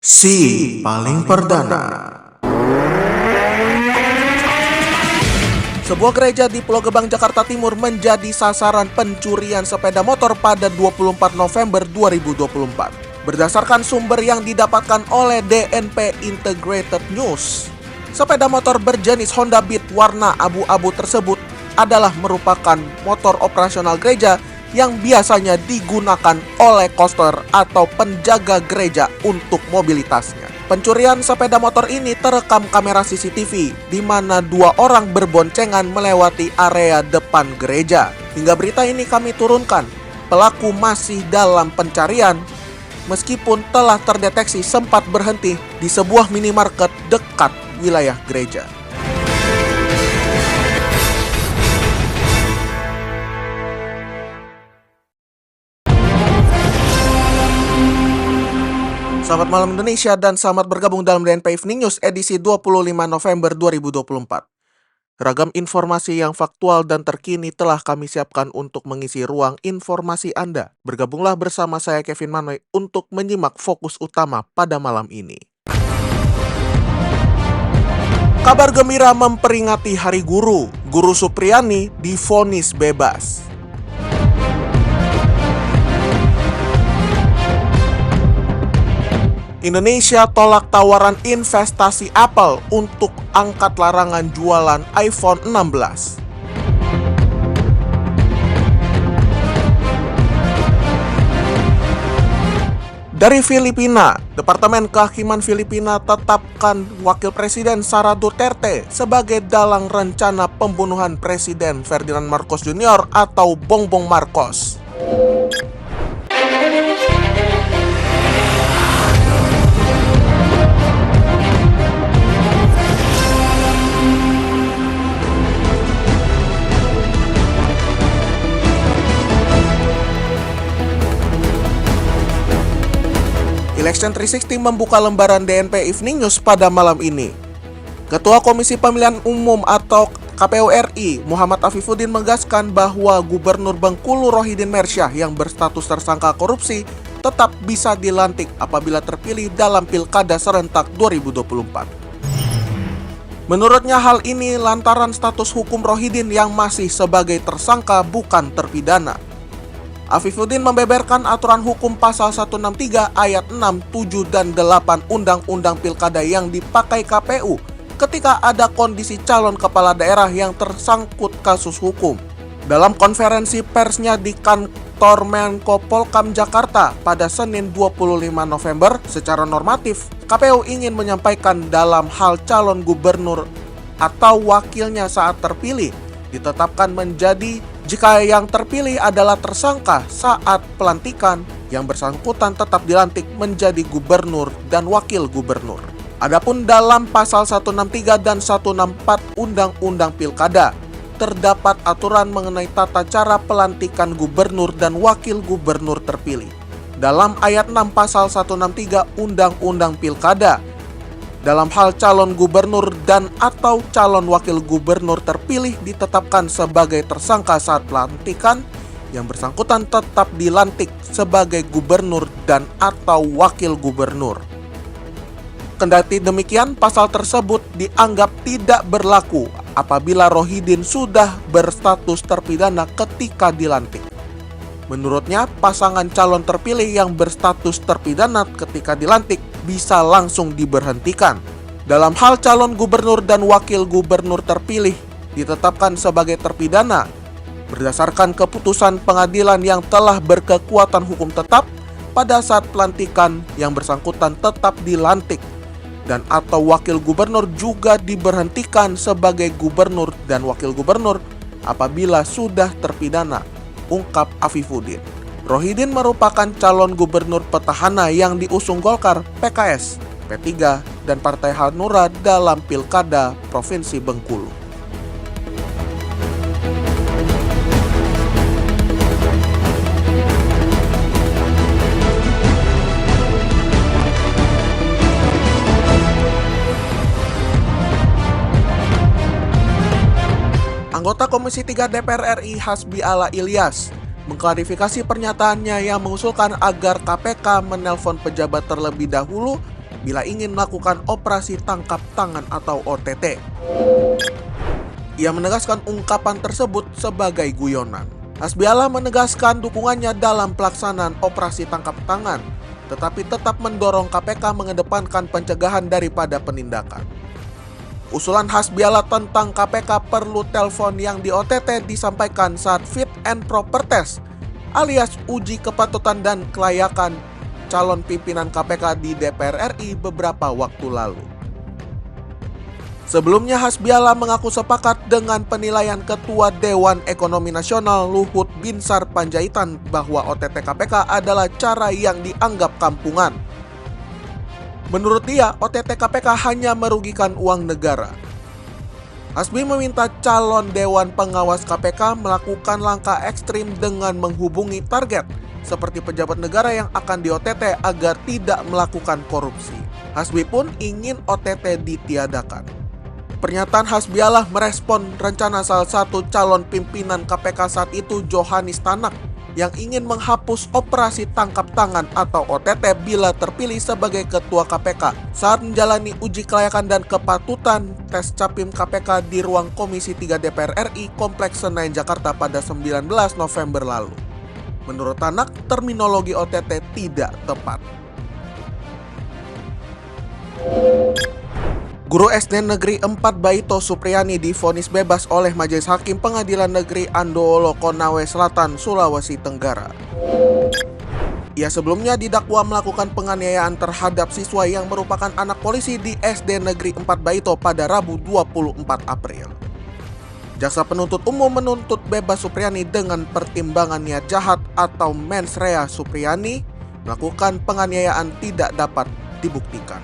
Si paling perdana. Sebuah gereja di Pulau Gebang, Jakarta Timur menjadi sasaran pencurian sepeda motor pada 24 November 2024. Berdasarkan sumber yang didapatkan oleh DNP Integrated News, sepeda motor berjenis Honda Beat warna abu-abu tersebut adalah merupakan motor operasional gereja yang biasanya digunakan oleh koster atau penjaga gereja untuk mobilitasnya. Pencurian sepeda motor ini terekam kamera CCTV, di mana dua orang berboncengan melewati area depan gereja. Hingga berita ini kami turunkan, pelaku masih dalam pencarian, meskipun telah terdeteksi sempat berhenti di sebuah minimarket dekat wilayah gereja. Selamat malam Indonesia dan selamat bergabung dalam DNP Evening News edisi 25 November 2024. Ragam informasi yang faktual dan terkini telah kami siapkan untuk mengisi ruang informasi Anda. Bergabunglah bersama saya Kevin Manoy untuk menyimak fokus utama pada malam ini. Kabar gembira memperingati Hari Guru. Guru Supriyani divonis bebas. Indonesia tolak tawaran investasi Apple untuk angkat larangan jualan iPhone 16. Dari Filipina, Departemen Kehakiman Filipina tetapkan Wakil Presiden Sara Duterte sebagai dalang rencana pembunuhan Presiden Ferdinand Marcos Jr. atau Bongbong Marcos. Election 360 membuka lembaran DNP Evening News pada malam ini. Ketua Komisi Pemilihan Umum atau KPU RI, Muhammad Afifuddin menegaskan bahwa Gubernur Bengkulu Rohidin Mersyah yang berstatus tersangka korupsi tetap bisa dilantik apabila terpilih dalam Pilkada serentak 2024. Menurutnya hal ini lantaran status hukum Rohidin yang masih sebagai tersangka bukan terpidana. Afifuddin membeberkan aturan hukum pasal 163 ayat 6, 7, dan 8 Undang-Undang Pilkada yang dipakai KPU ketika ada kondisi calon kepala daerah yang tersangkut kasus hukum. Dalam konferensi persnya di kantor Menko Polkam Jakarta pada Senin 25 November, secara normatif, KPU ingin menyampaikan dalam hal calon gubernur atau wakilnya saat terpilih ditetapkan menjadi jika yang terpilih adalah tersangka saat pelantikan, yang bersangkutan tetap dilantik menjadi gubernur dan wakil gubernur. Adapun dalam pasal 163 dan 164 Undang-Undang Pilkada, terdapat aturan mengenai tata cara pelantikan gubernur dan wakil gubernur terpilih. Dalam ayat 6 pasal 163 Undang-Undang Pilkada, dalam hal calon gubernur dan atau calon wakil gubernur terpilih ditetapkan sebagai tersangka saat pelantikan, yang bersangkutan tetap dilantik sebagai gubernur dan atau wakil gubernur. Kendati demikian, pasal tersebut dianggap tidak berlaku apabila Rohidin sudah berstatus terpidana ketika dilantik. Menurutnya, pasangan calon terpilih yang berstatus terpidana ketika dilantik bisa langsung diberhentikan. Dalam hal calon gubernur dan wakil gubernur terpilih ditetapkan sebagai terpidana berdasarkan keputusan pengadilan yang telah berkekuatan hukum tetap pada saat pelantikan, yang bersangkutan tetap dilantik dan atau wakil gubernur juga diberhentikan sebagai gubernur dan wakil gubernur apabila sudah terpidana, ungkap Afifuddin. Rohidin merupakan calon gubernur petahana yang diusung Golkar, PKS, P3, dan Partai Hanura dalam Pilkada Provinsi Bengkulu. Anggota Komisi 3 DPR RI Hasbi Ala Ilyas mengklarifikasi pernyataannya yang mengusulkan agar KPK menelpon pejabat terlebih dahulu bila ingin melakukan operasi tangkap tangan atau OTT. Ia menegaskan ungkapan tersebut sebagai guyonan. Hasbiallah menegaskan dukungannya dalam pelaksanaan operasi tangkap tangan, tetapi tetap mendorong KPK mengedepankan pencegahan daripada penindakan. Usulan Hasbiallah tentang KPK perlu telepon yang di OTT disampaikan saat fit and proper test alias uji kepatutan dan kelayakan calon pimpinan KPK di DPR RI beberapa waktu lalu. Sebelumnya Hasbiallah mengaku sepakat dengan penilaian Ketua Dewan Ekonomi Nasional Luhut Binsar Panjaitan bahwa OTT KPK adalah cara yang dianggap kampungan. Menurut dia, OTT KPK hanya merugikan uang negara. Hasbi meminta calon Dewan Pengawas KPK melakukan langkah ekstrim dengan menghubungi target seperti pejabat negara yang akan di-OTT agar tidak melakukan korupsi. Hasbi pun ingin OTT ditiadakan. Pernyataan Hasbiallah merespon rencana salah satu calon pimpinan KPK saat itu, Johanis Tanak, yang ingin menghapus operasi tangkap tangan atau OTT bila terpilih sebagai ketua KPK saat menjalani uji kelayakan dan kepatutan tes capim KPK di ruang Komisi 3 DPR RI Kompleks Senayan Jakarta pada 19 November lalu. Menurut Tanak, terminologi OTT tidak tepat. Guru SD Negeri 4 Baito Supriyani divonis bebas oleh Majelis Hakim Pengadilan Negeri Andoolo Konawe Selatan, Sulawesi Tenggara. Ia sebelumnya didakwa melakukan penganiayaan terhadap siswa yang merupakan anak polisi di SD Negeri 4 Baito pada Rabu 24 April. Jaksa penuntut umum menuntut bebas Supriyani dengan pertimbangan niat jahat atau mens rea Supriyani melakukan penganiayaan tidak dapat dibuktikan.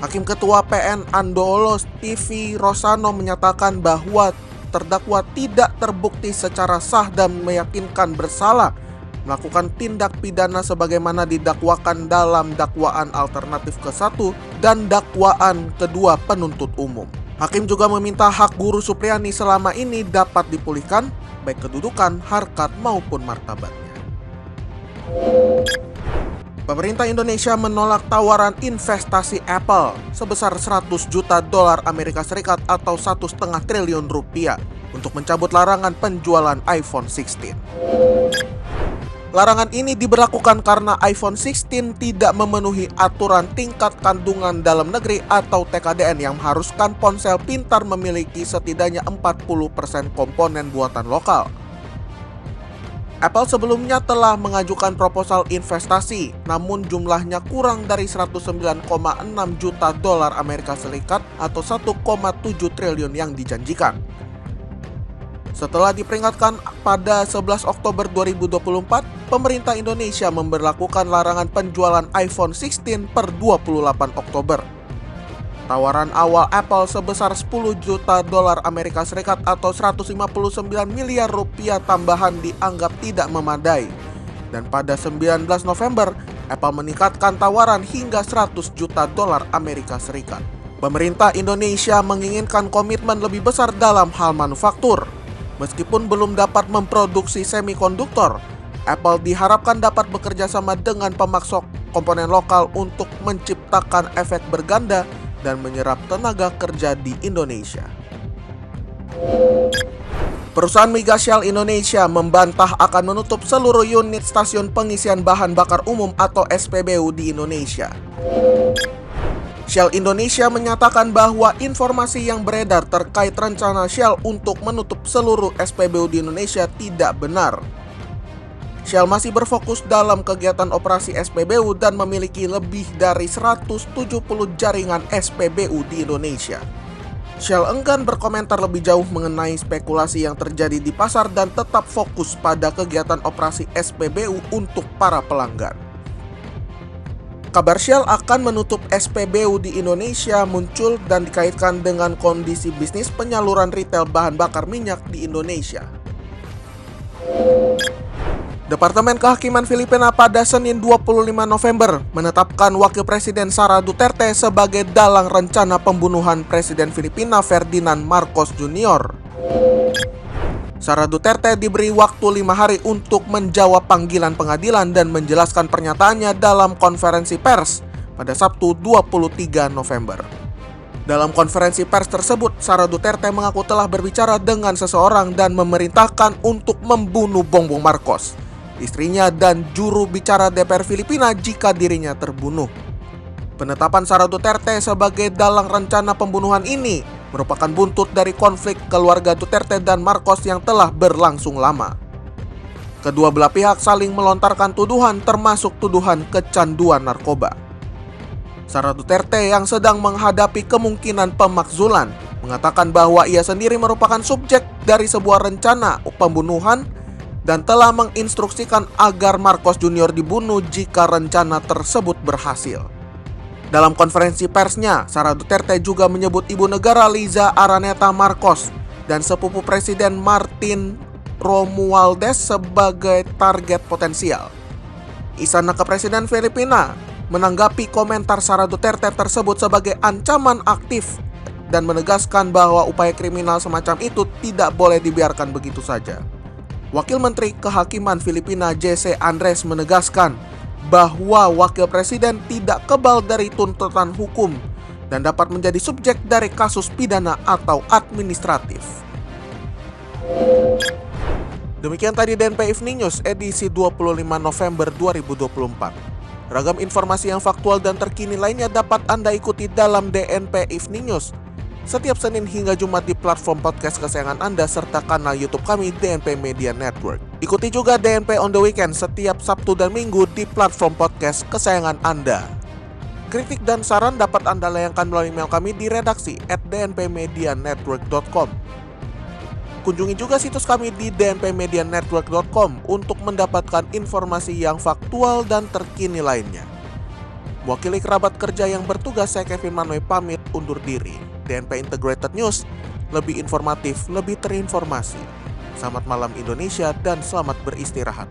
Hakim Ketua PN Andoolo TV Rosano menyatakan bahwa terdakwa tidak terbukti secara sah dan meyakinkan bersalah melakukan tindak pidana sebagaimana didakwakan dalam dakwaan alternatif ke-1 dan dakwaan kedua penuntut umum. Hakim juga meminta hak guru Supriyani selama ini dapat dipulihkan, baik kedudukan, harkat maupun martabatnya. Pemerintah Indonesia menolak tawaran investasi Apple sebesar 100 juta dolar Amerika Serikat atau 1,5 triliun rupiah untuk mencabut larangan penjualan iPhone 16. Larangan ini diberlakukan karena iPhone 16 tidak memenuhi aturan tingkat kandungan dalam negeri atau TKDN yang mengharuskan ponsel pintar memiliki setidaknya 40% komponen buatan lokal. Apple sebelumnya telah mengajukan proposal investasi, namun jumlahnya kurang dari 109,6 juta dolar Amerika Serikat atau 1,7 triliun yang dijanjikan. Setelah diperingatkan pada 11 Oktober 2024, pemerintah Indonesia memberlakukan larangan penjualan iPhone 16 per 28 Oktober. Tawaran awal Apple sebesar 10 juta dolar Amerika Serikat atau 159 miliar rupiah tambahan dianggap tidak memadai. Dan pada 19 November, Apple meningkatkan tawaran hingga 100 juta dolar Amerika Serikat. Pemerintah Indonesia menginginkan komitmen lebih besar dalam hal manufaktur. Meskipun belum dapat memproduksi semikonduktor, Apple diharapkan dapat bekerja sama dengan pemasok komponen lokal untuk menciptakan efek berganda dan menyerap tenaga kerja di Indonesia. Perusahaan migas Shell Indonesia membantah akan menutup seluruh unit stasiun pengisian bahan bakar umum atau SPBU di Indonesia. Shell Indonesia menyatakan bahwa informasi yang beredar terkait rencana Shell untuk menutup seluruh SPBU di Indonesia tidak benar. Shell masih berfokus dalam kegiatan operasi SPBU dan memiliki lebih dari 170 jaringan SPBU di Indonesia. Shell enggan berkomentar lebih jauh mengenai spekulasi yang terjadi di pasar dan tetap fokus pada kegiatan operasi SPBU untuk para pelanggan. Kabar Shell akan menutup SPBU di Indonesia muncul dan dikaitkan dengan kondisi bisnis penyaluran retail bahan bakar minyak di Indonesia. Departemen Kehakiman Filipina pada Senin 25 November menetapkan Wakil Presiden Sara Duterte sebagai dalang rencana pembunuhan Presiden Filipina Ferdinand Marcos Jr. Sara Duterte diberi waktu 5 hari untuk menjawab panggilan pengadilan dan menjelaskan pernyataannya dalam konferensi pers pada Sabtu 23 November. Dalam konferensi pers tersebut, Sara Duterte mengaku telah berbicara dengan seseorang dan memerintahkan untuk membunuh Bongbong Marcos, istrinya dan juru bicara DPR Filipina jika dirinya terbunuh. Penetapan Sara Duterte sebagai dalang rencana pembunuhan ini merupakan buntut dari konflik keluarga Duterte dan Marcos yang telah berlangsung lama. Kedua belah pihak saling melontarkan tuduhan termasuk tuduhan kecanduan narkoba. Sara Duterte yang sedang menghadapi kemungkinan pemakzulan mengatakan bahwa ia sendiri merupakan subjek dari sebuah rencana pembunuhan dan telah menginstruksikan agar Marcos Junior dibunuh jika rencana tersebut berhasil. Dalam konferensi persnya, Sara Duterte juga menyebut ibu negara Liza Araneta Marcos dan sepupu Presiden Martin Romualdez sebagai target potensial. Istana Kepresiden Filipina menanggapi komentar Sara Duterte tersebut sebagai ancaman aktif dan menegaskan bahwa upaya kriminal semacam itu tidak boleh dibiarkan begitu saja. Wakil Menteri Kehakiman Filipina Jesse Andres menegaskan bahwa Wakil Presiden tidak kebal dari tuntutan hukum dan dapat menjadi subjek dari kasus pidana atau administratif. Demikian tadi DNP Evening News edisi 25 November 2024. Ragam informasi yang faktual dan terkini lainnya dapat Anda ikuti dalam DNP Evening News setiap Senin hingga Jumat di platform podcast kesayangan Anda serta kanal YouTube kami DNP Media Network. Ikuti juga DNP on the Weekend setiap Sabtu dan Minggu di platform podcast kesayangan Anda. Kritik dan saran dapat Anda layangkan melalui email kami di redaksi @dnpmedianetwork.com. Kunjungi juga situs kami di dnpmedianetwork.com untuk mendapatkan informasi yang faktual dan terkini lainnya. Mewakili kerabat kerja yang bertugas, saya Kevin Manoy pamit undur diri. DNP Integrated News, lebih informatif, lebih terinformasi. Selamat malam Indonesia dan selamat beristirahat.